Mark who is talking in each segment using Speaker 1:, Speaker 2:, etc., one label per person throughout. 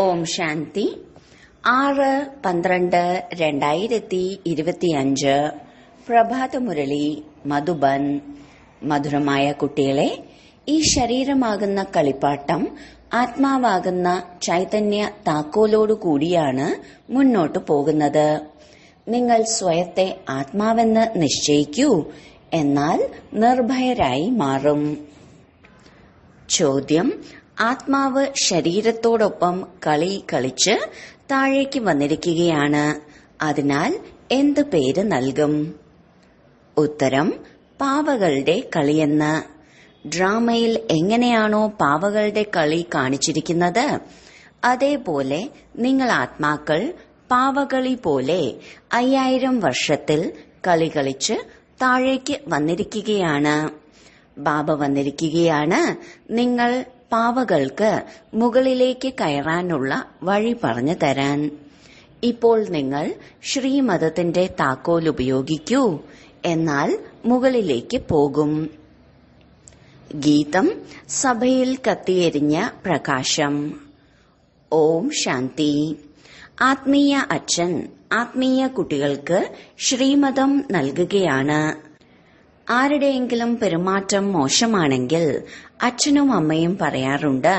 Speaker 1: ഓം ശാന്തി 6/12/2025 പ്രഭാതമുരളി മധുബൻ. മധുരമായ കുട്ടികളെ, ഈ ശരീരമാകുന്ന കളിപ്പാട്ടം ആത്മാവാകുന്ന ചൈതന്യ താക്കോലോടുകൂടിയാണ് മുന്നോട്ടു പോകുന്നത്. നിങ്ങൾ സ്വയത്തെ ആത്മാവെന്ന് നിശ്ചയിക്കൂ, എന്നാൽ നിർഭയരായി മാറും. ചോദ്യം: ആത്മാവ് ശരീരത്തോടൊപ്പം കളി കളിച്ച് താഴേക്ക് വന്നിരിക്കുകയാണ്. അതിനാൽ എന്ത് പേര് നൽകും? ഉത്തരം: പാവകളുടെ കളിയെന്ന്. ഡ്രാമയിൽ എങ്ങനെയാണോ പാവകളുടെ കളി കാണിച്ചിരിക്കുന്നത്, അതേപോലെ നിങ്ങൾ ആത്മാക്കൾ പാവകളി പോലെ 5000 വർഷത്തിൽ കളി കളിച്ച് താഴേക്ക് വന്നിരിക്കുകയാണ്. ബാബ വന്നിരിക്കുകയാണ് നിങ്ങൾ പാവകൾക്ക് മുകളിലേക്ക് കയറാനുള്ള വഴി പറഞ്ഞു തരാൻ. ഇപ്പോൾ നിങ്ങൾ ശ്രീമതത്തിന്റെ താക്കോൽ ഉപയോഗിക്കൂ, എന്നാൽ മുകളിലേക്ക് പോകും. ഗീതം: സഭയിൽ കത്തിയെരിഞ്ഞ പ്രകാശം. ഓം ശാന്തി. ആത്മീയ അച്ഛൻ ആത്മീയ കുട്ടികൾക്ക് ശ്രീമതം നൽകുകയാണ്. ആരുടെയെങ്കിലും പെരുമാറ്റം മോശമാണെങ്കിൽ അച്ഛനും അമ്മയും പറയാറുണ്ട്,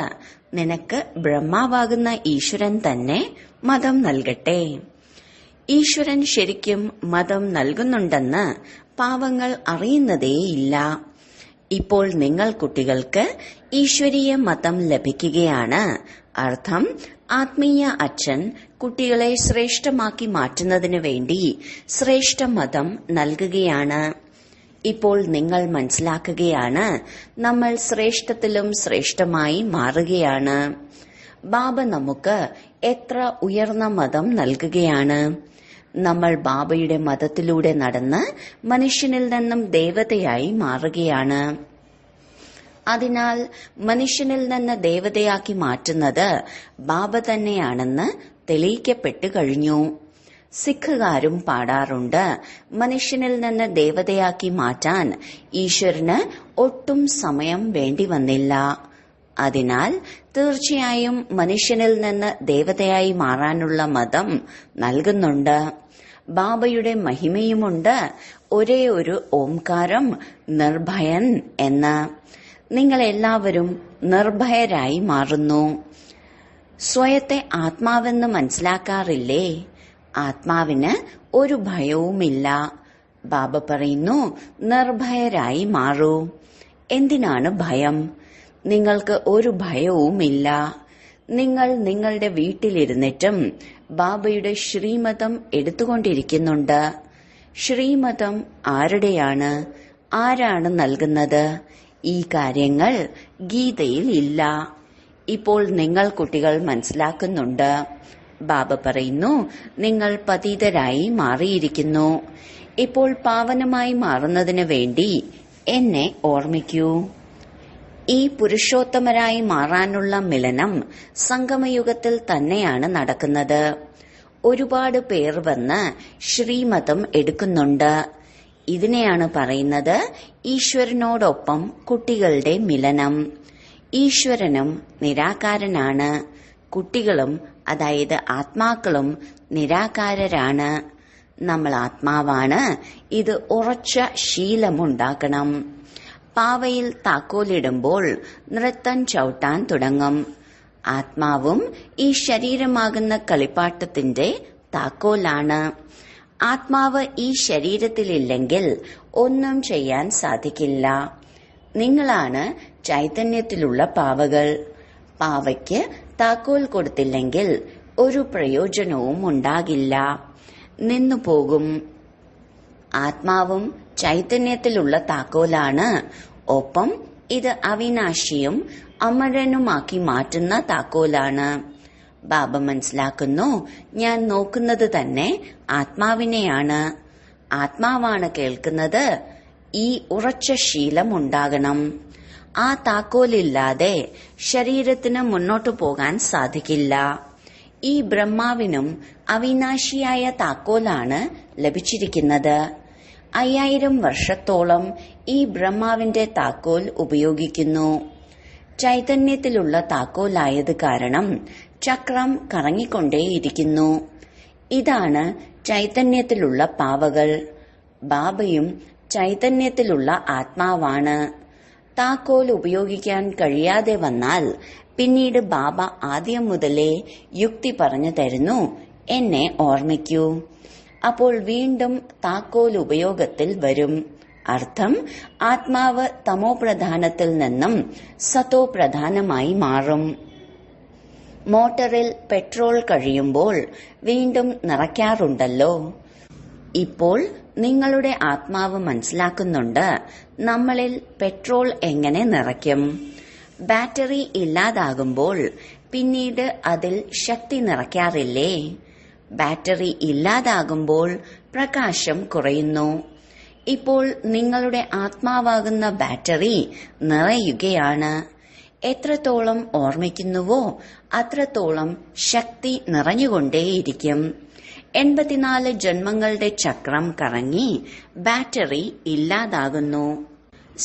Speaker 1: നിനക്ക് ബ്രഹ്മാവാകുന്ന ഈശ്വരൻ തന്നെ മതം നൽകട്ടെ. ഈശ്വരൻ ശരിക്കും മതം നൽകുന്നുണ്ടെന്ന് പാവങ്ങൾ അറിയുന്നതേയില്ല. ഇപ്പോൾ നിങ്ങൾ കുട്ടികൾക്ക് ഈശ്വരീയ മതം ലഭിക്കുകയാണ്. അർത്ഥം, ആത്മീയ അച്ഛൻ കുട്ടികളെ ശ്രേഷ്ഠമാക്കി മാറ്റുന്നതിനു വേണ്ടി ശ്രേഷ്ഠ മതം നൽകുകയാണ്. ഇപ്പോൾ നിങ്ങൾ മനസ്സിലാക്കുകയാണ്, നമ്മൾ ശ്രേഷ്ഠത്തിലും ശ്രേഷ്ഠമായി മാറുകയാണ്. ബാബ നമുക്ക് എത്ര ഉയർന്ന മതം നൽകുകയാണ്. നമ്മൾ ബാബയുടെ മതത്തിലൂടെ നടന്ന് മനുഷ്യനിൽ നിന്നും ദേവതയായി മാറുകയാണ്. അതിനാൽ മനുഷ്യനിൽ നിന്ന് ദേവതയാക്കി മാറ്റുന്നത് ബാബ തന്നെയാണെന്ന് തെളിയിക്കപ്പെട്ടു കഴിഞ്ഞു. സിഖുകാരും പാടാറുണ്ട്, മനുഷ്യനിൽ നിന്ന് ദേവതയാക്കി മാറ്റാൻ ഈശ്വരന് ഒട്ടും സമയം വേണ്ടി വന്നില്ല. അതിനാൽ തീർച്ചയായും മനുഷ്യനിൽ നിന്ന് ദേവതയായി മാറാനുള്ള മതം നൽകുന്നുണ്ട്. ബാബയുടെ മഹിമയുമുണ്ട്. ഒരേ ഒരു ഓംകാരം നിർഭയൻ എന്ന്. നിങ്ങളെല്ലാവരും നിർഭയരായി മാറുന്നു. സ്വയത്തെ ആത്മാവെന്ന് മനസ്സിലാക്കാറില്ലേ? ആത്മാവിന് ഒരു ഭയവുമില്ല. ബാബ പറയുന്നു, നിർഭയരായി മാറൂ. എന്തിനാണ് ഭയം? നിങ്ങൾക്ക് ഒരു ഭയവുമില്ല. നിങ്ങൾ നിങ്ങളുടെ വീട്ടിലിരുന്നിട്ടും ബാബയുടെ ശ്രീമതം എടുത്തുകൊണ്ടിരിക്കുന്നുണ്ട്. ശ്രീമതം ആരുടെയാണ്? ആരാണ് നൽകുന്നത്? ഈ കാര്യങ്ങൾ ഗീതയിൽ ഇല്ല. ഇപ്പോൾ നിങ്ങൾ കുട്ടികൾ മനസ്സിലാക്കുന്നുണ്ട്. ബാബ പറയുന്നു, നിങ്ങൾ പതിതരായി മാറിയിരിക്കുന്നു. ഇപ്പോൾ പാവനമായി മാറുന്നതിന് വേണ്ടി എന്നെ ഓർമ്മിക്കൂ. ഈ പുരുഷോത്തമരായി മാറാനുള്ള മിലനം സംഗമയുഗത്തിൽ തന്നെയാണ് നടക്കുന്നത്. ഒരുപാട് പേർ വന്ന് ശ്രീമതം എടുക്കുന്നുണ്ട്. ഇതിനെയാണ് പറയുന്നത് ഈശ്വരനോടൊപ്പം കുട്ടികളുടെ മിലനം. ഈശ്വരനും നിരാകാരനാണ്. കുട്ടികളും, അതായത് ആത്മാക്കളും നിരാകാരരാണ്. നമ്മൾ ആത്മാവാണ്. ഇത് ഉറച്ച ശീലമുണ്ടാക്കണം. പാവയിൽ താക്കോലിടുമ്പോൾ നൃത്തം ചവിട്ടാൻ തുടങ്ങും. ആത്മാവും ഈ ശരീരമാകുന്ന കളിപ്പാട്ടത്തിന്റെ താക്കോലാണ്. ആത്മാവ് ഈ ശരീരത്തിലില്ലെങ്കിൽ ഒന്നും ചെയ്യാൻ സാധിക്കില്ല. നിങ്ങളാണ് ചൈതന്യത്തിലുള്ള പാവകൾ. പാവയ്ക്ക് താക്കോൽ കൊടുത്തില്ലെങ്കിൽ ഒരു പ്രയോജനവും ഉണ്ടാകില്ല, നിന്നുപോകും. ആത്മാവും ചൈതന്യത്തിലുള്ള താക്കോലാണ്. ഒപ്പം ഇത് അവിനാശിയും അമരനുമാക്കി മാറ്റുന്ന താക്കോലാണ്. ബാബ മനസ്സിലാക്കുന്നു, ഞാൻ നോക്കുന്നത് തന്നെ ആത്മാവിനെയാണ്. ആത്മാവാണ് കേൾക്കുന്നത്. ഈ ഉറച്ച ശീലം ഉണ്ടാകണം. ആ താക്കോലില്ലാതെ ശരീരത്തിന് മുന്നോട്ടു പോകാൻ സാധിക്കില്ല. ഈ ബ്രഹ്മാവിനും അവിനാശിയായ താക്കോലാണ് ലഭിച്ചിരിക്കുന്നത്. 5000 വർഷത്തോളം ഈ ബ്രഹ്മാവിന്റെ താക്കോൽ ഉപയോഗിക്കുന്നു. ചൈതന്യത്തിലുള്ള താക്കോലായത് കാരണം ചക്രം കറങ്ങിക്കൊണ്ടേയിരിക്കുന്നു. ഇതാണ് ചൈതന്യത്തിലുള്ള പാവകൾ. ബാബയും ചൈതന്യത്തിലുള്ള ആത്മാവാണ്. താക്കോൽ ഉപയോഗിക്കാൻ കഴിയാതെ വന്നാൽ പിന്നീട് ബാബ ആദ്യം മുതലേ യുക്തി പറഞ്ഞു തരുന്നു, എന്നെ ഓർമ്മിക്കൂ. അപ്പോൾ വീണ്ടും താക്കോൽ ഉപയോഗത്തിൽ വരും. അർത്ഥം, ആത്മാവ് തമോ പ്രധാനത്തിൽ നിന്നും സതോ പ്രധാനമായി മാറും. മോട്ടറിൽ പെട്രോൾ കഴിയുമ്പോൾ വീണ്ടും നിറയ്ക്കാറുണ്ടല്ലോ. ഇപ്പോൾ നിങ്ങളുടെ ആത്മാവ് മനസ്സിലാക്കുന്നുണ്ട്, നമ്മളിൽ പെട്രോൾ എങ്ങനെ നിറയ്ക്കും. ബാറ്ററി ഇല്ലാതാകുമ്പോൾ പിന്നീട് അതിൽ ശക്തി നിറയ്ക്കാറില്ലേ? ബാറ്ററി ഇല്ലാതാകുമ്പോൾ പ്രകാശം കുറയുന്നു. ഇപ്പോൾ നിങ്ങളുടെ ആത്മാവാകുന്ന ബാറ്ററി നിറയുകയാണ്. എത്രത്തോളം ഓർമ്മിക്കുന്നുവോ അത്രത്തോളം ശക്തി നിറഞ്ഞുകൊണ്ടേയിരിക്കും. 84 ജന്മങ്ങളുടെ ചക്രം കറങ്ങി ബാറ്ററി ഇല്ലാതാകുന്നു.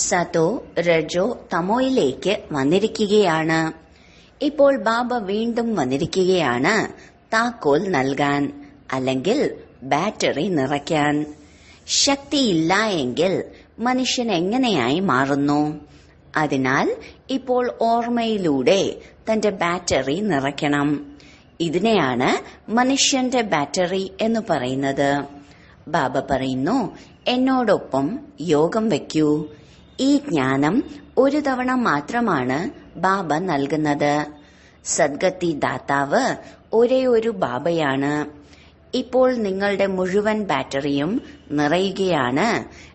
Speaker 1: സതോ രജോ തമോയിലേക്ക് വന്നിരിക്കുകയാണ്. ഇപ്പോൾ ബാബ വീണ്ടും വന്നിരിക്കുകയാണ് താക്കോൽ നൽകാൻ, അല്ലെങ്കിൽ ബാറ്ററി നിറയ്ക്കാൻ. ശക്തിയില്ല എങ്കിൽ മനുഷ്യൻ എങ്ങനെയായി മാറുന്നു? അതിനാൽ ഇപ്പോൾ ഓർമ്മയിലൂടെ തന്റെ ബാറ്ററി നിറയ്ക്കണം. ഇതിനെയാണ് മനുഷ്യന്റെ ബാറ്ററി എന്ന് പറയുന്നത്. ബാബ പറയുന്നു, എന്നോടൊപ്പം യോഗം വയ്ക്കൂ. ഈ ജ്ഞാനം ഒരു തവണ മാത്രമാണ് ബാബ നൽകുന്നത്. സദ്ഗതി ദാതാവ് ഒരേ ഒരു ബാബയാണ്. ഇപ്പോൾ നിങ്ങളുടെ മുഴുവൻ ബാറ്ററിയും നിറയുകയാണ്.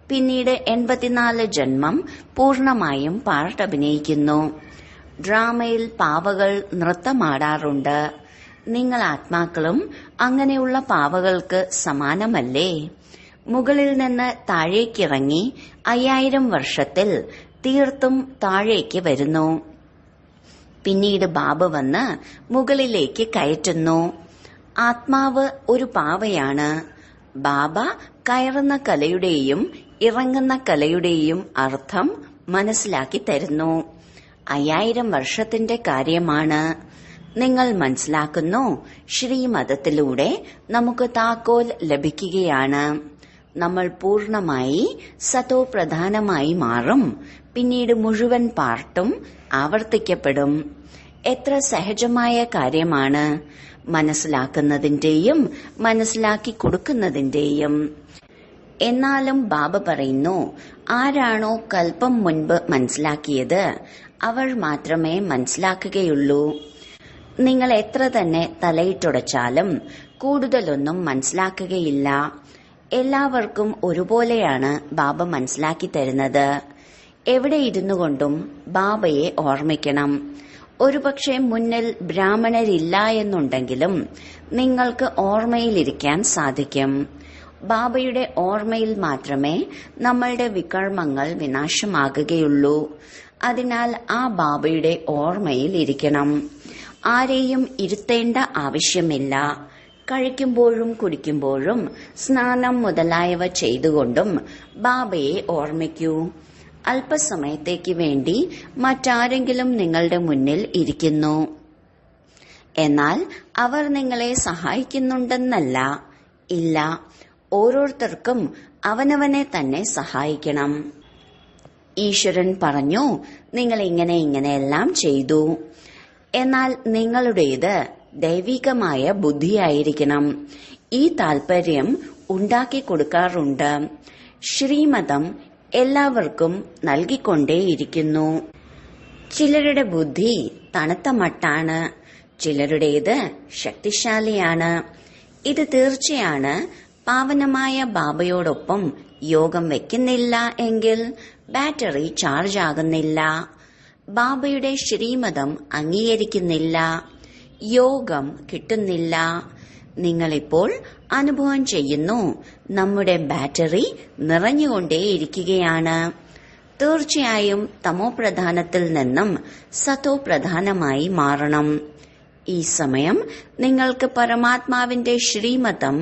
Speaker 1: പിന്നീട് 84 ജന്മം പൂർണമായും പാട്ടഭിനയിക്കുന്നു. ഡ്രാമയിൽ പാവകൾ നൃത്തമാടാറുണ്ട്. നിങ്ങൾ ആത്മാക്കളും അങ്ങനെയുള്ള പാവകൾക്ക് സമാനമല്ലേ? മുകളിൽ നിന്ന് താഴേക്കിറങ്ങി 5000 വർഷത്തിൽ തീർത്തും താഴേക്ക് വരുന്നു. പിന്നീട് ബാബ വന്ന് മുകളിലേക്ക് കയറ്റുന്നു. ആത്മാവ് ഒരു പാവയാണ്. ബാബ കയറുന്ന കലയുടെയും ഇറങ്ങുന്ന കലയുടെയും അർത്ഥം മനസ്സിലാക്കി തരുന്നു. 5000 വർഷത്തിന്റെ കാര്യമാണ്. നിങ്ങൾ മനസ്സിലാക്കുന്നു, ശ്രീമതത്തിലൂടെ നമുക്ക് താക്കോൽ ലഭിക്കുകയാണ്. നമ്മൾ പൂർണമായി സതോ പ്രധാനമായി മാറും. പിന്നീട് മുഴുവൻ പാർട്ടും ആവർത്തിക്കപ്പെടും. എത്ര സഹജമായ കാര്യമാണ്, മനസ്സിലാക്കുന്നതിന്റെയും മനസ്സിലാക്കി കൊടുക്കുന്നതിന്റെയും. എന്നാലും ബാബ പറയുന്നു, ആരാണോ കൽപ്പം മുൻപ് മനസ്സിലാക്കിയത് അവർ മാത്രമേ മനസ്സിലാക്കുകയുള്ളൂ. നിങ്ങൾ എത്ര തന്നെ തലയിട്ടുടച്ചാലും കൂടുതലൊന്നും മനസ്സിലാക്കുകയില്ല. എല്ലാവർക്കും ഒരുപോലെയാണ് ബാബ മനസ്സിലാക്കി തരുന്നത്. എവിടെ ഇരുന്നു കൊണ്ടും ബാബയെ ഓർമ്മിക്കണം. ഒരുപക്ഷെ മുന്നിൽ ബ്രാഹ്മണരില്ല എന്നുണ്ടെങ്കിലും നിങ്ങൾക്ക് ഓർമ്മയിലിരിക്കാൻ സാധിക്കും. ബാബയുടെ ഓർമ്മയിൽ മാത്രമേ നമ്മളുടെ വികർമ്മങ്ങൾ വിനാശമാകുകയുള്ളൂ. അതിനാൽ ആ ബാബയുടെ ഓർമ്മയിൽ ഇരിക്കണം. ആരെയും ഇരുത്തേണ്ട ആവശ്യമില്ല. കഴിക്കുമ്പോഴും കുടിക്കുമ്പോഴും സ്നാനം മുതലായവ ചെയ്തുകൊണ്ടും ബാബയെ ഓർമ്മിക്കൂ. അല്പസമയത്തേക്ക് വേണ്ടി മറ്റാരെങ്കിലും നിങ്ങളുടെ മുന്നിൽ ഇരിക്കുന്നു. എന്നാൽ അവർ നിങ്ങളെ സഹായിക്കുന്നുണ്ടെന്നല്ല. ഇല്ല, ഓരോരുത്തർക്കും അവനവനെ തന്നെ സഹായിക്കണം. ഈശ്വരൻ പറഞ്ഞു, നിങ്ങൾ ഇങ്ങനെയെല്ലാം ചെയ്തു. എന്നാൽ നിങ്ങളുടേത് ദൈവികമായ ബുദ്ധിയായിരിക്കണം. ഈ താല്പര്യം ഉണ്ടാക്കി കൊടുക്കാറുണ്ട്. ശ്രീമതം എല്ലാവർക്കും നൽകിക്കൊണ്ടേയിരിക്കുന്നു. ചിലരുടെ ബുദ്ധി തണുത്ത മട്ടാണ്, ചിലരുടേത് ശക്തിശാലിയാണ്. ഇത് തീർച്ചയാണ്. പാവനമായ ബാബയോടൊപ്പം യോഗം വെക്കുന്നില്ല എങ്കിൽ ബാറ്ററി ചാർജ് ആകുന്നില്ല. ബാബയുടെ ശ്രീമതം അംഗീകരിക്കുന്നില്ല, യോഗം കിട്ടുന്നില്ല. നിങ്ങളിപ്പോൾ അനുഭവം ചെയ്യുന്നു, നമ്മുടെ ബാറ്ററി നിറഞ്ഞുകൊണ്ടേയിരിക്കുകയാണ്. തീർച്ചയായും തമോ പ്രധാനത്തിൽ നിന്നും സതോ പ്രധാനമായി മാറണം. ഈ സമയം നിങ്ങൾക്ക് പരമാത്മാവിന്റെ ശ്രീമതം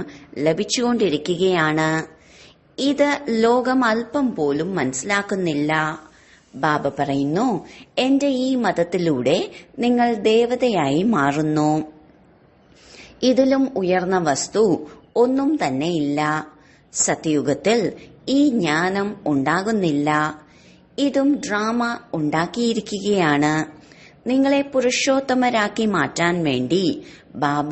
Speaker 1: ലഭിച്ചുകൊണ്ടിരിക്കുകയാണ്. ഇത് ലോകം അല്പം പോലും മനസ്സിലാക്കുന്നില്ല. ബാബ പറയുന്നു, എന്റെ ഈ മതത്തിലൂടെ നിങ്ങൾ ദേവതയായി മാറുന്നു. ഇതിലും ഉയർന്ന വസ്തു ഒന്നും തന്നെയില്ല. സത്യയുഗത്തിൽ ഈ ജ്ഞാനം ഉണ്ടാകുന്നില്ല. ഇതും ഡ്രാമ ഉണ്ടാക്കിയിരിക്കുകയാണ്. നിങ്ങളെ പുരുഷോത്തമരാക്കി മാറ്റാൻ വേണ്ടി ബാബ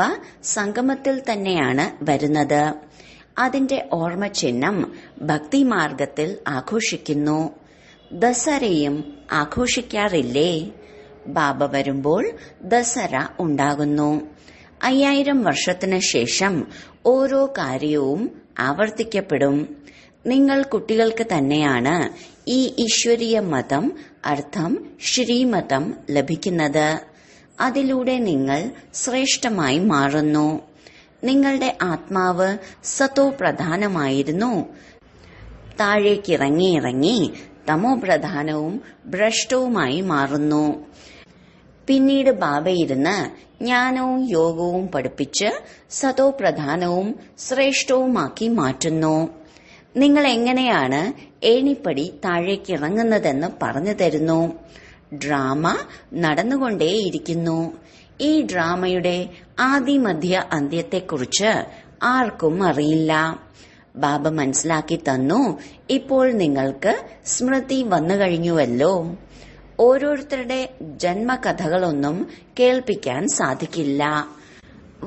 Speaker 1: സംഗമത്തിൽ തന്നെയാണ് വരുന്നത്. അതിന്റെ ഓർമ്മ ചിഹ്നം ഭക്തിമാർഗത്തിൽ ആഘോഷിക്കുന്നു. ദസറയും ആഘോഷിക്കാറില്ലേ? ബാബ വരുമ്പോൾ ദസറ ഉണ്ടാകുന്നു. 5000 വർഷത്തിന് ശേഷം ഓരോ കാര്യവും ആവർത്തിക്കപ്പെടും. നിങ്ങൾ കുട്ടികൾക്ക് തന്നെയാണ് ഈ ഈശ്വരീയ മതം അർത്ഥം ശ്രീമതം ലഭിക്കുന്നത്. അതിലൂടെ നിങ്ങൾ ശ്രേഷ്ഠമായി മാറുന്നു. നിങ്ങളുടെ ആത്മാവ് സത്തോ പ്രധാനമായിരുന്നു. താഴേക്കിറങ്ങി തമോ പ്രധാനവും ഭ്രഷ്ടവുമായി മാറുന്നു. പിന്നീട് ബാബയിരുന്ന് ജ്ഞാനവും യോഗവും പഠിപ്പിച്ച് സതോ പ്രധാനവും ശ്രേഷ്ഠവുമാക്കി മാറ്റുന്നു. നിങ്ങൾ എങ്ങനെയാണ് ഏണിപ്പടി താഴേക്കിറങ്ങുന്നതെന്ന് പറഞ്ഞു തരുന്നു. ഡ്രാമ നടന്നുകൊണ്ടേയിരിക്കുന്നു. ഈ ഡ്രാമയുടെ ആദിമധ്യ അന്ത്യത്തെക്കുറിച്ച് ആർക്കും അറിയില്ല. ബാബ മനസ്സിലാക്കി തന്നു. ഇപ്പോൾ നിങ്ങൾക്ക് സ്മൃതി വന്നു കഴിഞ്ഞുവല്ലോ. ഓരോരുത്തരുടെ ജന്മകഥകളൊന്നും കേൾപ്പിക്കാൻ സാധിക്കില്ല.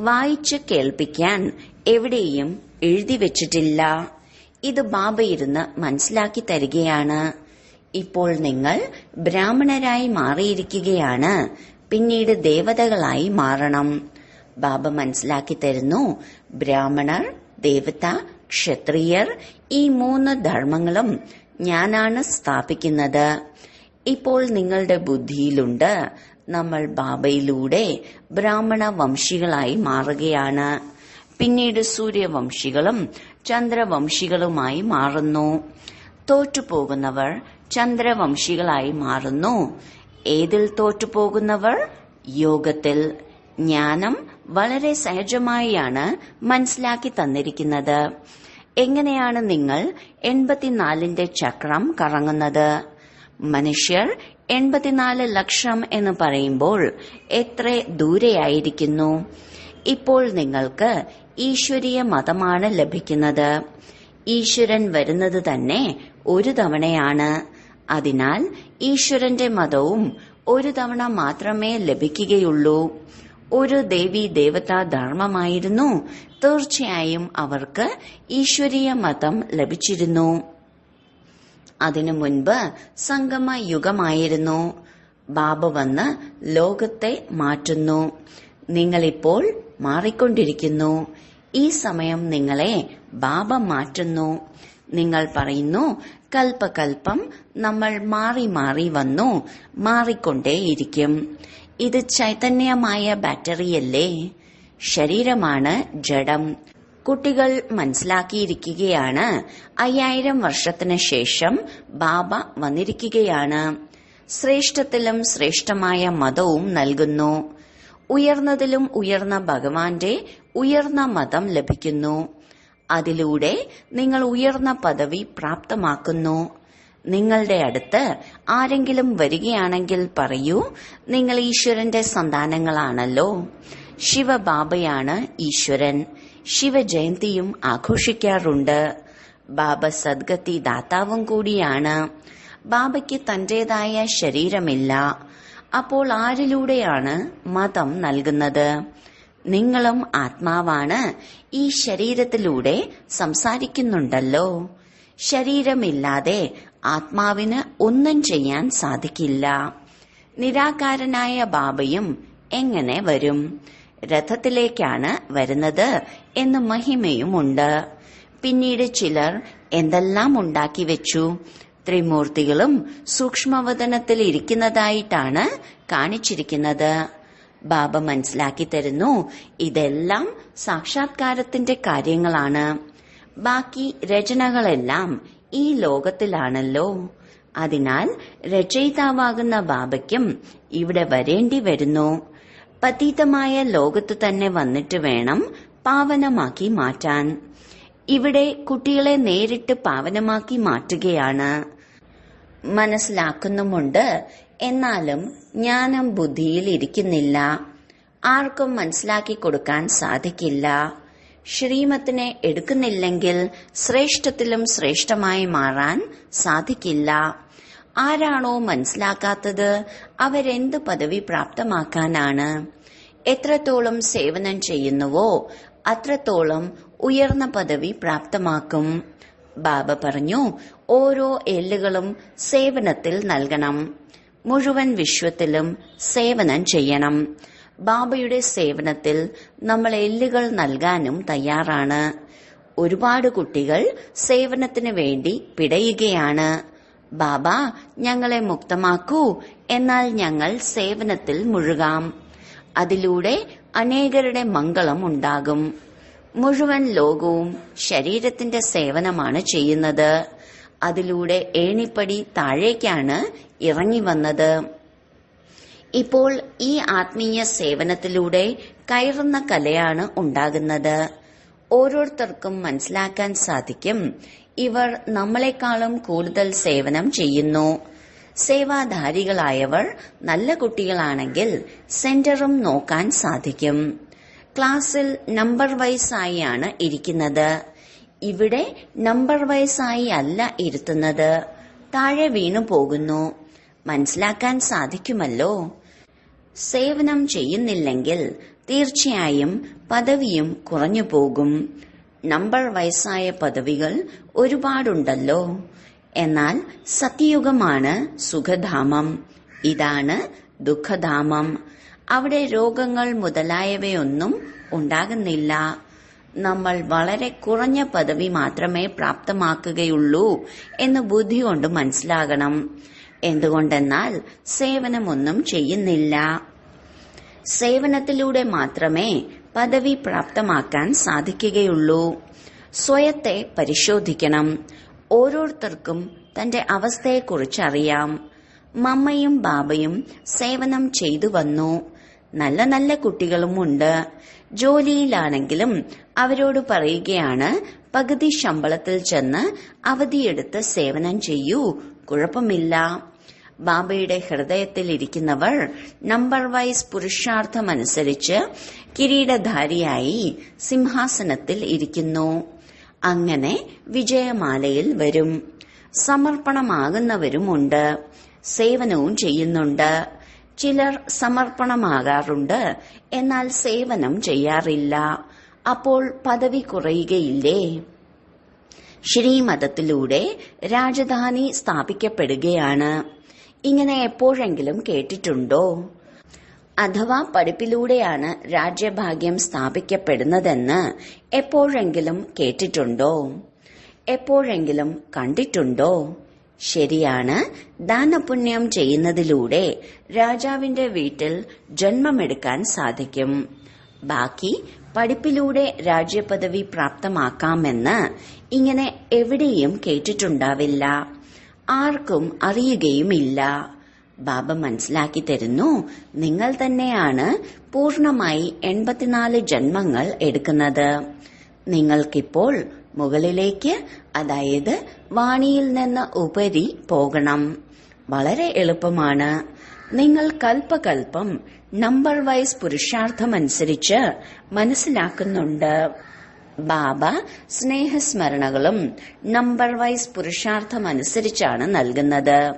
Speaker 1: വായിച്ച് കേൾപ്പിക്കാൻ എവിടെയും എഴുതി വെച്ചിട്ടില്ല. ഇത് ബാബ ഇരുന്ന് മനസ്സിലാക്കി തരികയാണ്. ഇപ്പോൾ നിങ്ങൾ ബ്രാഹ്മണരായി മാറിയിരിക്കുകയാണ്. പിന്നീട് ദേവതകളായി മാറണം. ബാബ മനസ്സിലാക്കി തരുന്നു. ബ്രാഹ്മണർ, ദേവത, ക്ഷത്രിയർ, ഈ 3 ധർമ്മങ്ങളും ഞാനാണ് സ്ഥാപിക്കുന്നത്. ഇപ്പോൾ നിങ്ങളുടെ ബുദ്ധിയിലുണ്ട്, നമ്മൾ ബാബയിലൂടെ ബ്രാഹ്മണ വംശികളായി മാറുകയാണ്. പിന്നീട് സൂര്യവംശികളും ചന്ദ്രവംശികളുമായി മാറുന്നു. തോറ്റുപോകുന്നവർ ചന്ദ്രവംശികളായി മാറുന്നു. ഏതിൽ തോറ്റുപോകുന്നവർ? യോഗത്തിൽ. ജ്ഞാനം വളരെ സഹജമായാണ് മനസ്സിലാക്കി തന്നിരിക്കുന്നത്. എങ്ങനെയാണ് നിങ്ങൾ 84ന്റെ ചക്രം കറങ്ങുന്നത്? മനുഷ്യർ 84 ലക്ഷം എന്ന് പറയുമ്പോൾ എത്ര ദൂരെയായിരിക്കുന്നു. ഇപ്പോൾ നിങ്ങൾക്ക് ഈശ്വരീയ മതമാണ് ലഭിക്കുന്നത്. ഈശ്വരൻ വരുന്നത് തന്നെ ഒരു തവണയാണ്. അതിനാൽ ഈശ്വരന്റെ മതവും ഒരു തവണ മാത്രമേ ലഭിക്കുകയുള്ളൂ. ഒരു ദേവി ദേവതാ ധർമ്മമായിരുന്നു. തീർച്ചയായും അവർക്ക് ഈശ്വരീയ മതം ലഭിച്ചിരുന്നു. അതിനു മുൻപ് സംഗമ യുഗമായിരുന്നു. ബാബ വന്ന് ലോകത്തെ മാറ്റുന്നു. നിങ്ങളിപ്പോൾ മാറിക്കൊണ്ടിരിക്കുന്നു. ഈ സമയം നിങ്ങളെ ബാബ മാറ്റുന്നു. നിങ്ങൾ പറയുന്നു, കൽപ്പകൽപ്പം നമ്മൾ മാറി മാറി വന്നു, മാറിക്കൊണ്ടേയിരിക്കും. ഇത് ചൈതന്യമായ ബാറ്ററിയല്ലേ? ശരീരമാണ് ജഡം. കുട്ടികൾ മനസ്സിലാക്കിയിരിക്കുകയാണ്. 5000 വർഷത്തിന് ശേഷം ബാബ വന്നിരിക്കുകയാണ്. ശ്രേഷ്ഠത്തിലും ശ്രേഷ്ഠമായ മതവും നൽകുന്നു. ഉയർന്നതിലും ഉയർന്ന ഭഗവാന്റെ ഉയർന്ന മതം ലഭിക്കുന്നു. അതിലൂടെ നിങ്ങൾ ഉയർന്ന പദവി പ്രാപ്തമാക്കുന്നു. നിങ്ങളുടെ അടുത്ത് ആരെങ്കിലും വരികയാണെങ്കിൽ പറയൂ, നിങ്ങൾ ഈശ്വരന്റെ സന്താനങ്ങളാണല്ലോ. ശിവബാബയാണ് ഈശ്വരൻ. ശിവജയന്തിയും ആഘോഷിക്കാറുണ്ട്. ബാബ സദ്ഗതി ദാതാവും കൂടിയാണ്. ബാബയ്ക്ക് തന്റേതായ ശരീരമില്ല. അപ്പോൾ ആരിലൂടെയാണ് മതം നൽകുന്നത്? നിങ്ങളും ആത്മാവാണ്. ഈ ശരീരത്തിലൂടെ സംസാരിക്കുന്നുണ്ടല്ലോ. ശരീരമില്ലാതെ ആത്മാവിന് ഒന്നും ചെയ്യാൻ സാധിക്കില്ല. നിരാകാരനായ ബാബയും എങ്ങനെ വരും? രഥത്തിലേക്കാണ് വരുന്നത് എന്ന് മഹിമയുമുണ്ട്. പിന്നീട് ചിലർ എന്തെല്ലാം ഉണ്ടാക്കി വെച്ചു. ത്രിമൂർത്തികളും സൂക്ഷ്മവതനത്തിൽ ഇരിക്കുന്നതായിട്ടാണ് കാണിച്ചിരിക്കുന്നത്. ബാബ മനസ്സിലാക്കി തരുന്നു, ഇതെല്ലാം സാക്ഷാത്കാരത്തിന്റെ കാര്യങ്ങളാണ്. ബാക്കി രചനകളെല്ലാം ഈ ലോകത്തിലാണല്ലോ. അതിനാൽ രചയിതാവാകുന്ന ബാബയ്ക്കും ഇവിടെ വരേണ്ടി വരുന്നു. പതീതമായ ലോകത്ത് തന്നെ വന്നിട്ട് വേണം പാവനമാക്കി മാറ്റാൻ. ഇവിടെ കുട്ടികളെ നേരിട്ട് പാവനമാക്കി മാറ്റുകയാണ്. മനസ്സിലാക്കുന്നുമുണ്ട്. എന്നാലും ജ്ഞാനം ബുദ്ധിയിൽ ഇരിക്കുന്നില്ല. ആർക്കും മനസ്സിലാക്കി കൊടുക്കാൻ സാധിക്കില്ല. ശ്രീമത്തിനെ എടുക്കുന്നില്ലെങ്കിൽ ശ്രേഷ്ഠത്തിലും ശ്രേഷ്ഠമായി മാറാൻ സാധിക്കില്ല. ആരാണോ മനസ്സിലാക്കാത്തത് അവരെന്ത് പദവി പ്രാപ്തമാക്കാനാണ്? എത്രത്തോളം സേവനം ചെയ്യുന്നുവോ അത്രത്തോളം ഉയർന്ന പദവി പ്രാപ്തമാക്കും. ബാബ പറഞ്ഞു, ഓരോ എല്ലുകളും സേവനത്തിൽ നൽകണം. മുഴുവൻ വിശ്വത്തിലും സേവനം ചെയ്യണം. ബാബയുടെ സേവനത്തിൽ നമ്മൾ എല്ലുകൾ നൽകാനും തയ്യാറാണ്. ഒരുപാട് കുട്ടികൾ സേവനത്തിന് വേണ്ടി പിടയുകയാണ്. ബാബ, ഞങ്ങളെ മുക്തമാക്കൂ, എന്നാൽ ഞങ്ങൾ സേവനത്തിൽ മുഴുകാം. അതിലൂടെ അനേകരുടെ മംഗളം ഉണ്ടാകും. മുഴുവൻ ലോകവും ശരീരത്തിന്റെ സേവനമാണ് ചെയ്യുന്നത്. അതിലൂടെ ഏണിപ്പടി താഴേക്കാണ് ഇറങ്ങി വന്നത്. ഇപ്പോൾ ഈ ആത്മീയ സേവനത്തിലൂടെ കയറുന്ന കലയാണ് ഉണ്ടാകുന്നത്. ഓരോരുത്തർക്കും മനസ്സിലാക്കാൻ സാധിക്കും, ഇവർ നമ്മളെക്കാളും കൂടുതൽ സേവനം ചെയ്യുന്നു. സേവാധാരികളായവർ നല്ല കുട്ടികളാണെങ്കിൽ സെന്ററും നോക്കാൻ സാധിക്കും. ക്ലാസ്സിൽ നമ്പർ വൈസായി ആണ് ഇരിക്കുന്നത്. ഇവിടെ നമ്പർ വൈസായി അല്ല ഇരുത്തുന്നത്. താഴെ വീണു പോകുന്നു. മനസ്സിലാക്കാൻ സാധിക്കുമല്ലോ. സേവനം ചെയ്യുന്നില്ലെങ്കിൽ തീർച്ചയായും പദവിയും കുറഞ്ഞു പോകും. നമ്പർ വയസ്സായ പദവികൾ ഒരുപാടുണ്ടല്ലോ. എന്നാൽ സത്യയുഗമാണ് സുഖധാമം. ഇതാണ് ദുഃഖധാമം. അവിടെ രോഗങ്ങൾ മുതലായവയൊന്നും ഉണ്ടാകുന്നില്ല. നമ്മൾ വളരെ കുറഞ്ഞ പദവി മാത്രമേ പ്രാപ്തമാക്കുകയുള്ളൂ എന്ന് ബുദ്ധി കൊണ്ട് മനസ്സിലാകണം. എന്തുകൊണ്ടെന്നാൽ സേവനമൊന്നും ചെയ്യുന്നില്ല. സേവനത്തിലൂടെ മാത്രമേ പദവി പ്രാപ്തമാക്കാൻ സാധിക്കുകയുള്ളൂ. സ്വയത്തെ പരിശോധിക്കണം. ഓരോരുത്തർക്കും തന്റെ അവസ്ഥയെക്കുറിച്ച് അറിയാം. മമ്മയും ബാബയും സേവനം ചെയ്തു വന്നു. നല്ല നല്ല കുട്ടികളുമുണ്ട്. ജോലിയിലാണെങ്കിലും അവരോട് പറയുകയാണ്, പകുതി ശമ്പളത്തിൽ ചെന്ന് അവധിയെടുത്ത് സേവനം ചെയ്യൂ, കുഴപ്പമില്ല. ബാബയുടെ ഹൃദയത്തിൽ ഇരിക്കുന്നവർ നമ്പർ വൈസ് പുരുഷാർത്ഥമനുസരിച്ച് കിരീടധാരിയായി സിംഹാസനത്തിൽ ഇരിക്കുന്നു. അങ്ങനെ വിജയമാലയിൽ വരും. സമർപ്പണമാകുന്നവരുമുണ്ട്. സേവനവും ചെയ്യുന്നുണ്ട്. ചിലർ സമർപ്പണമാകാറുണ്ട്, എന്നാൽ സേവനം ചെയ്യാറില്ല. അപ്പോൾ പദവി കുറയുകയില്ലേ? ശ്രീമതത്തിലൂടെ രാജധാനി സ്ഥാപിക്കപ്പെടുകയാണ്. ഇങ്ങനെ എപ്പോഴെങ്കിലും കേട്ടിട്ടുണ്ടോ? അഥവാ പഠിപ്പിലൂടെയാണ് രാജ്യഭാഗ്യം സ്ഥാപിക്കപ്പെടുന്നതെന്ന് എപ്പോഴെങ്കിലും കേട്ടിട്ടുണ്ടോ? എപ്പോഴെങ്കിലും കണ്ടിട്ടുണ്ടോ? ശരിയാണ്. ദാനപുണ്യം ചെയ്യുന്നതിലൂടെ രാജാവിന്റെ വീട്ടിൽ ജന്മമെടുക്കാൻ സാധിക്കും. ബാക്കി പഠിപ്പിലൂടെ രാജ്യപദവി പ്രാപ്തമാക്കാമെന്ന് ഇങ്ങനെ എവിടെയും കേട്ടിട്ടുണ്ടാവില്ല. ആർക്കും അറിയുകയുമില്ല. ബാബ മനസ്സിലാക്കി തരുന്നു, നിങ്ങൾ തന്നെയാണ് പൂർണമായി 84 ജന്മങ്ങൾ എടുക്കുന്നത്. നിങ്ങൾക്കിപ്പോൾ മുകളിലേക്ക്, അതായത് വാണിയിൽ നിന്ന് ഉപരി പോകണം. വളരെ എളുപ്പമാണ്. നിങ്ങൾ കൽപ്പകൽപ്പം നമ്പർ വൈസ് പുരുഷാർത്ഥമനുസരിച്ച് മനസ്സിലാക്കുന്നുണ്ട്. ബാബ സ്നേഹസ്മരണകളും നമ്പർ വൈസ് പുരുഷാർത്ഥമനുസരിച്ചാണ് നൽകുന്നത്.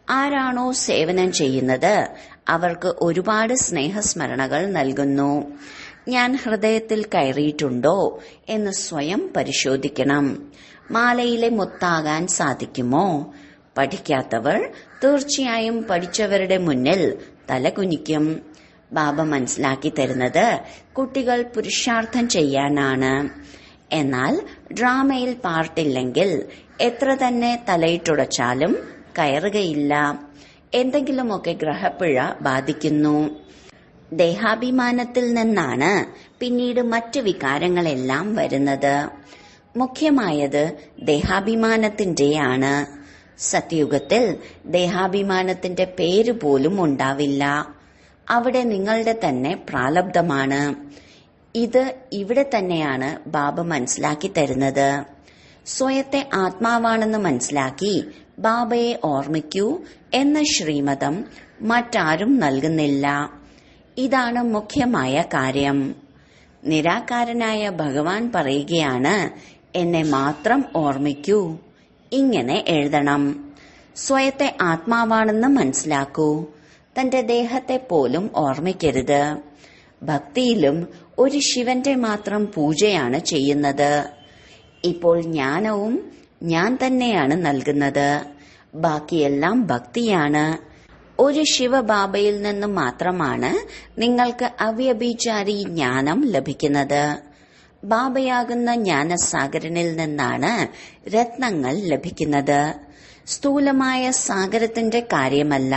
Speaker 1: ആരാണോ സേവനം ചെയ്യുന്നത് അവർക്ക് ഒരുപാട് സ്നേഹസ്മരണകൾ നൽകുന്നു. ഞാൻ ഹൃദയത്തിൽ കയറിയിട്ടുണ്ടോ എന്ന് സ്വയം പരിശോധിക്കണം. മാലയിലെ മുത്താകാൻ സാധിക്കുമോ? പഠിക്കാത്തവർ തീർച്ചയായും പഠിച്ചവരുടെ മുന്നിൽ തലകുനിക്കും. ബാബ മനസ്സിലാക്കി തരുന്നത് കുട്ടികൾ പുരുഷാർത്ഥം ചെയ്യാനാണ്. എന്നാൽ ഡ്രാമയിൽ പാർട്ടില്ലെങ്കിൽ എത്ര തന്നെ തലയിട്ടുടച്ചാലും കയറുകയില്ല. എന്തെങ്കിലുമൊക്കെ ഗ്രഹപ്പിഴ ബാധിക്കുന്നു. ദേഹാഭിമാനത്തിൽ നിന്നാണ് പിന്നീട് മറ്റ് വികാരങ്ങളെല്ലാം വരുന്നത്. മുഖ്യമായത് ദേഹാഭിമാനത്തിന്റെയാണ്. സത്യയുഗത്തിൽ ദേഹാഭിമാനത്തിന്റെ പേര് പോലും ഉണ്ടാവില്ല. അവിടെ നിങ്ങളുടെ തന്നെ പ്രാലബ്ധമാണ്. ഇത് ഇവിടെ തന്നെയാണ് ബാബ മനസ്സിലാക്കി തരുന്നത്. സ്വയത്തെ ആത്മാവാണെന്ന് മനസ്സിലാക്കി ബാബയെ ഓർമ്മിക്കൂ എന്ന ശ്രീമതം മറ്റാരും നൽകുന്നില്ല. ഇതാണ് മുഖ്യമായ കാര്യം. നിരാകാരനായ ഭഗവാൻ പറയുകയാണ്, എന്നെ മാത്രം ഓർമ്മിക്കൂ. ഇങ്ങനെ എഴുതണം. സ്വയത്തെ ആത്മാവാണെന്ന് മനസ്സിലാക്കൂ. തന്റെ ദേഹത്തെ പോലും ഓർമ്മിക്കരുത്. ഭക്തിയിലും ഒരു ശിവന്റെ മാത്രം പൂജയാണ് ചെയ്യുന്നത്. ഇപ്പോൾ ജ്ഞാനവും ഞാൻ തന്നെയാണ് നൽകുന്നത്. ബാക്കിയെല്ലാം ഭക്തിയാണ്. ഒരു ശിവബാബയിൽ നിന്നും മാത്രമാണ് നിങ്ങൾക്ക് അവ്യഭിചാരി ജ്ഞാനം ലഭിക്കുന്നത്. ബാബയാകുന്ന ജ്ഞാനസാഗരനിൽ നിന്നാണ് രത്നങ്ങൾ ലഭിക്കുന്നത്. സ്ഥൂലമായ സാഗരത്തിന്റെ കാര്യമല്ല.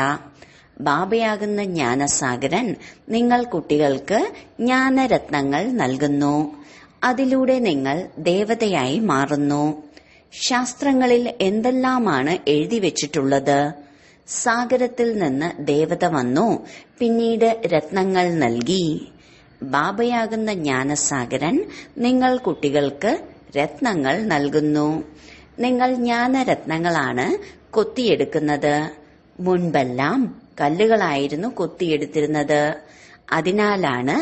Speaker 1: ബാബയാകുന്ന ജ്ഞാനസാഗരൻ നിങ്ങൾ കുട്ടികൾക്ക് ജ്ഞാനരത്നങ്ങൾ നൽകുന്നു. അതിലൂടെ നിങ്ങൾ ദേവതയായി മാറുന്നു. ശാസ്ത്രങ്ങളിൽ എന്തെല്ലാമാണ് എഴുതി വെച്ചിട്ടുള്ളത്? സാഗരത്തിൽ നിന്ന് ദേവത വന്നു, പിന്നീട് രത്നങ്ങൾ നൽകി. ബാബയാകുന്ന ജ്ഞാനസാഗരൻ നിങ്ങൾ കുട്ടികൾക്ക് രത്നങ്ങൾ നൽകുന്നു. നിങ്ങൾ ജ്ഞാനരത്നങ്ങളാണ് കൊത്തിയെടുക്കുന്നത്. മുൻപെല്ലാം കല്ലുകളായിരുന്നു കൊത്തിയെടുത്തിരുന്നത്. അതിനാലാണ്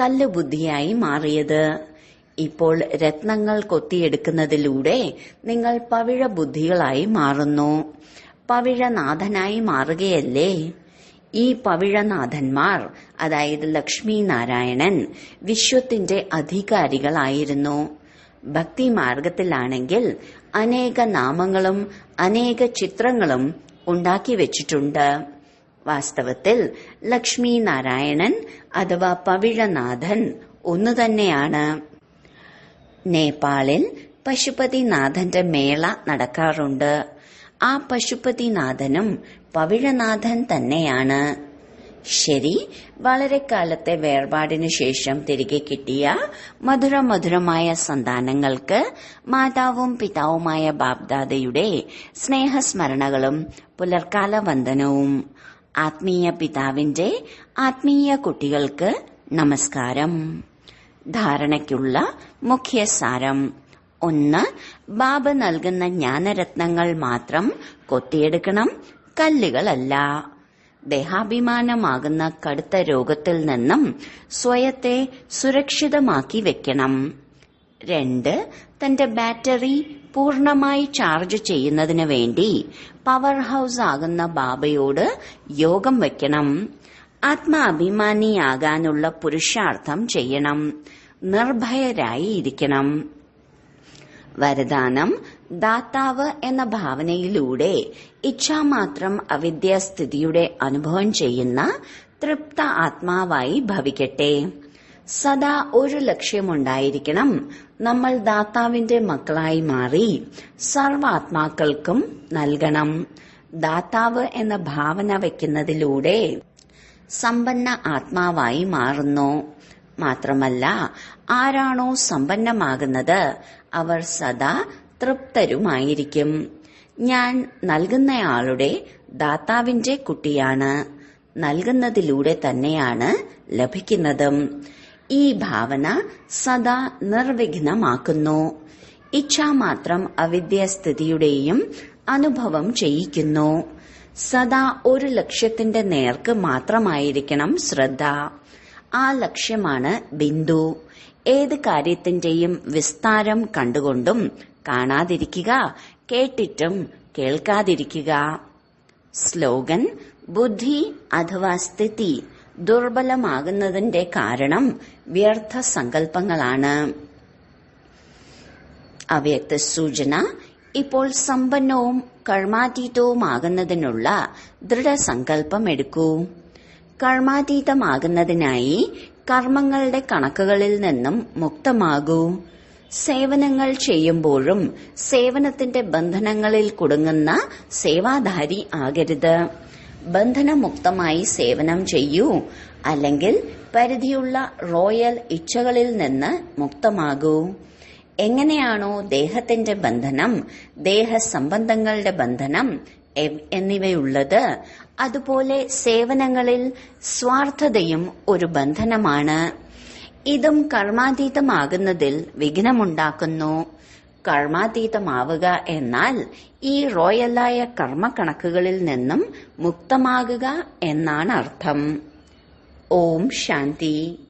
Speaker 1: കല്ല് ബുദ്ധിയായി മാറിയത്. ഇപ്പോൾ രത്നങ്ങൾ കൊത്തിയെടുക്കുന്നതിലൂടെ നിങ്ങൾ പവിഴ ബുദ്ധികളായി മാറുന്നു. പവിഴനാഥനായി മാറുകയല്ലേ? ഈ പവിഴനാഥന്മാർ, അതായത് ലക്ഷ്മി നാരായണൻ, വിശ്വത്തിന്റെ അധികാരികളായിരുന്നു. ഭക്തി മാർഗത്തിലാണെങ്കിൽ അനേക നാമങ്ങളും അനേക ചിത്രങ്ങളും ഉണ്ടാക്കി വെച്ചിട്ടുണ്ട്. വാസ്തവത്തിൽ ലക്ഷ്മി നാരായണൻ അഥവാ പവിഴനാഥൻ ഒന്നു തന്നെയാണ്. നേപ്പാളിൽ പശുപതിനാഥന്റെ മേള നടക്കാറുണ്ട്. ആ പശുപതിനാഥനും പവിഴനാഥൻ തന്നെയാണ്. ശരി, വളരെ കാലത്തെ വേർപാടിനു ശേഷം തിരികെ കിട്ടിയ മധുരമധുരമായ സന്താനങ്ങൾക്ക് മാതാവും പിതാവുമായ ബാബ്ദാദയുടെ സ്നേഹസ്മരണകളും പുലർക്കാല വന്ദനവും. ആത്മീയ പിതാവിന്റെ ആത്മീയ കുട്ടികൾക്ക് നമസ്കാരം. ധാരണയ്ക്കുള്ള മുഖ്യസാരം: 1. ബാബ നൽകുന്ന ജ്ഞാനരത്നങ്ങൾ മാത്രം കൊത്തിയെടുക്കണം, കല്ലുകളല്ല. ദേഹാഭിമാനമാകുന്ന കടുത്ത രോഗത്തിൽ നിന്നും സ്വയത്തെ സുരക്ഷിതമാക്കി വെക്കണം. 2. തന്റെ ബാറ്ററി പൂർണമായി ചാർജ് ചെയ്യുന്നതിന് വേണ്ടി പവർ ഹൌസ് ആകുന്ന ബാബയോട് യോഗം വയ്ക്കണം. ആത്മാഭിമാനിയാകാനുള്ള പുരുഷാർത്ഥം ചെയ്യണം. നിർഭയരായി ഇരിക്കണം. വരദാനം: ദാതാവ് എന്ന ഭാവനയിലൂടെ ഇച്ഛാമാത്രം അവിദ്യാസ്ഥിതിയുടെ അനുഭവം ചെയ്യുന്ന തൃപ്ത ആത്മാവായി ഭവിക്കട്ടെ. സദാ ഒരു ലക്ഷ്യമുണ്ടായിരിക്കണം. നമ്മൾ ദാതാവിന്റെ മക്കളായി മാറി സർവാത്മാക്കൾക്കും നൽകണം. ദാതാവ് എന്ന ഭാവന വയ്ക്കുന്നതിലൂടെ സമ്പന്ന ആത്മാവായി മാറുന്നു. മാത്രമല്ല, ആരാണോ സമ്പന്നമാകുന്നത് അവർ സദാ തൃപ്തരുമായിരിക്കും. ഞാൻ നൽകുന്നയാളുടെ ദാതാവിന്റെ കുട്ടിയാണ്. നൽകുന്നതിലൂടെ തന്നെയാണ് ലഭിക്കുന്നതും. ഈ ഭാവന സദാ നിർവിഘ്നമാക്കുന്നു. ഇച്ഛാമാത്രം അവിദ്യാസ്ഥിതിയുടെയും അനുഭവം ചെയ്യിക്കുന്നു. സദാ ഒരു ലക്ഷ്യത്തിന്റെ നേർക്ക് മാത്രമായിരിക്കണം ശ്രദ്ധ. ആ ലക്ഷ്യമാണ് ബിന്ദു. ഏത് കാര്യത്തിന്റെയും വിസ്താരം കണ്ടുകൊണ്ടും കാണാതിരിക്കുക, കേട്ടിട്ടും കേൾക്കാതിരിക്കുക. സ്ലോഗൻ: ബുദ്ധി അഥവാ സ്ഥിതി ദുർബലമാകുന്നതിന്റെ കാരണം വ്യർത്ഥ സങ്കല്പങ്ങളാണ്. അവ്യക്ത സൂചന: ഇപ്പോൾ സമ്പന്നവും കർമാതീതവുമാകുന്നതിനുള്ള ദൃഢസങ്കല്പം എടുക്കൂ. കർമാതീതമാകുന്നതിനായി കർമ്മങ്ങളുടെ കണക്കുകളിൽ നിന്നും മുക്തമാകൂ. സേവനങ്ങൾ ചെയ്യുമ്പോഴും സേവനത്തിന്റെ ബന്ധനങ്ങളിൽ കുടുങ്ങുന്ന സേവാധാരി ആകരുത്. ബന്ധനമുക്തമായി സേവനം ചെയ്യൂ, അല്ലെങ്കിൽ പരിധിയുള്ള റോയൽ ഇച്ഛകളിൽ നിന്ന് മുക്തമാകൂ. എങ്ങനെയാണോ ദേഹത്തിന്റെ ബന്ധനം, ദേഹസംബന്ധങ്ങളുടെ ബന്ധനം എന്നിവയുള്ളത്, അതുപോലെ സേവനങ്ങളിൽ സ്വാർത്ഥതയും ഒരു ബന്ധനമാണ്. ഇതും കർമാതീതമാകുന്നതിൽ വിഘ്നമുണ്ടാക്കുന്നു. കർമാതീതമാവുക എന്നാൽ ഈ റോയലായ കർമ്മക്കണക്കുകളിൽ നിന്നും മുക്തമാകുക എന്നാണ് അർത്ഥം. ഓം ശാന്തി.